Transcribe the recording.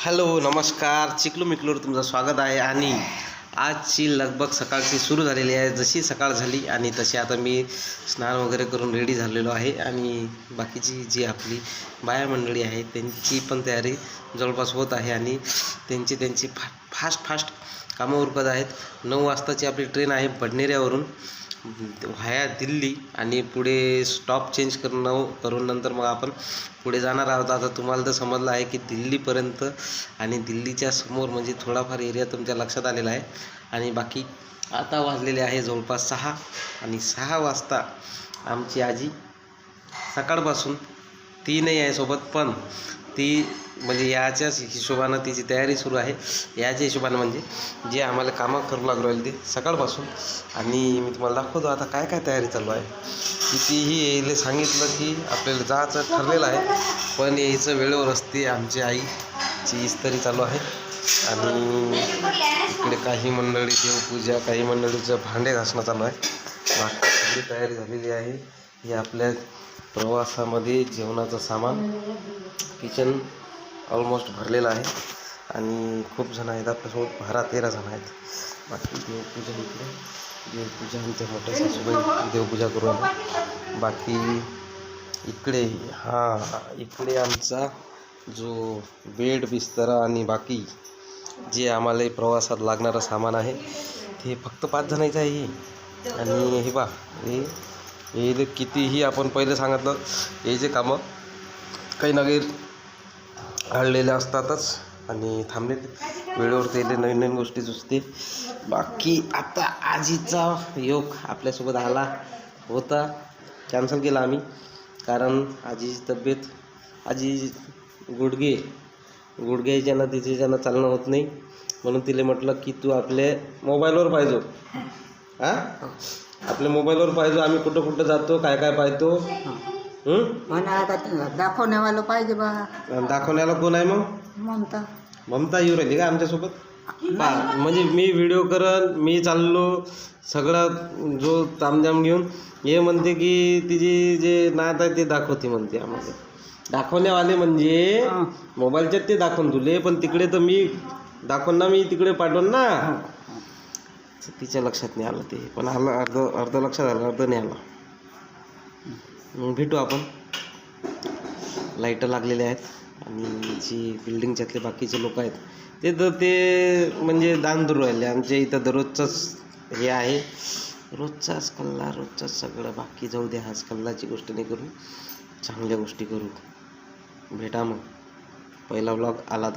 Hello नमस्कार, चिकलू मिकलूवर तुमचं स्वागत आहे. आणि आजची लगबग सकाळची सुरू झालेली आहे. जशी सकाळ झाली आणि तशी आता मी स्नान वगैरे करून रेडी झालेलो आहे. आणि बाकीची जी आपली बाया मंडळी आहे त्यांची पण तयारी जवळपास होत आहे आणि त्यांची फास्ट कामं उरकत आहेत. 9 वाजताची आपली ट्रेन आहे बडनेऱ्यावरून व्हाया दिल्ली आणि पुढे स्टॉप चेंज करून नंतर मग आपण पुढे जाणार आहोत. आता तुम्हाला तर समजलं आहे की दिल्लीपर्यंत आणि दिल्लीच्या समोर म्हणजे थोडाफार एरिया तुमच्या लक्षात आलेला आहे. आणि बाकी आता वाजलेले आहे जवळपास 6 आणि 6 वाजता आमची आजी सकाळपासून ती नाही आहे सोबत, पण ती म्हणजे याच्याच हिशोबानं तिची तयारी सुरू आहे. याच्या हिशोबानं म्हणजे जे आम्हाला कामं करू लागू राहील ते सकाळपासून. आणि मी तुम्हाला दाखवतो आता काय काय तयारी चालू आहे. कितीही यायला सांगितलं की आपल्याला जायचं ठरलेलं आहे, पण यायचं वेळेवर असते. आमची आईची इस्त्री चालू आहे आणि इकडे काही मंडळी देवपूजा, काही मंडळीचं भांडे घासणं चालू आहे. बाकी सगळी तयारी झालेली आहे. हे आपल्या प्रवासामध्ये जेवणाचं सामान, किचन ऑलमोस्ट भरलेलं आहे आणि खूप जण आहेत आपल्यासोबत, 12-13 जण आहेत. बाकी देवपूजा इकडे, देवपूजा आमच्या मोठ्या सासूबाई देवपूजा करू आले. बाकी इकडे इकडे आमचा जो बेड बिस्तरा आणि बाकी जे आम्हाला प्रवासात लागणारं सामान आहे ते फक्त 5 जणांचं आहे. आणि हे हे कितीही आपण पहिले सांगितलं हे जे कामं काही ना काही अडलेले असतातच आणि थांबले वेळेवर त्याला नवीन गोष्टी सुचते. बाकी आता आजीचा योग आपल्यासोबत आला होता, कॅन्सल केला आम्ही कारण आजीची तब्येत, आजी गुडघ्याच्यानं तिच्यानं चालणं होत नाही, म्हणून तिला म्हटलं की तू आपल्या मोबाईलवर पाहिजो. आपल्या मोबाईलवर पाहिजो आम्ही कुठं जातो, काय पाहतो. दाखवण्यावाला पाहिजे बा. दाखवण्याला कोण आहे मग? ममता येऊ राहिली का आमच्यासोबत? म्हणजे मी व्हिडिओ करन, मी चाललो सगळं जो तामजाम घेऊन, हे म्हणते की तिची जे नात आहे ते दाखवते म्हणते आम्हाला. दाखवण्यावाले म्हणजे मोबाईलच्यात ते दाखवून तुले, पण तिकडे तर मी दाखवून ना, मी तिकडे पाठवून ना. तिच्या लक्षात नाही आलं ते, पण आलं अर्ध लक्षात आलं, अर्ध नाही आलं. मग भेटू आपण. लाईटं लागलेले आहेत आणि जी बिल्डिंगच्यातले बाकीचे लोक आहेत ते म्हणजे दान देऊ राहिले. आमच्या इथं दररोजचंच हे आहे, रोजचाच कल्ला, रोजचाच सगळं. बाकी जाऊ दे, आज कल्लाची गोष्ट नाही करू, चांगल्या गोष्टी करू. भेटा मग. पहिला व्लॉग आला.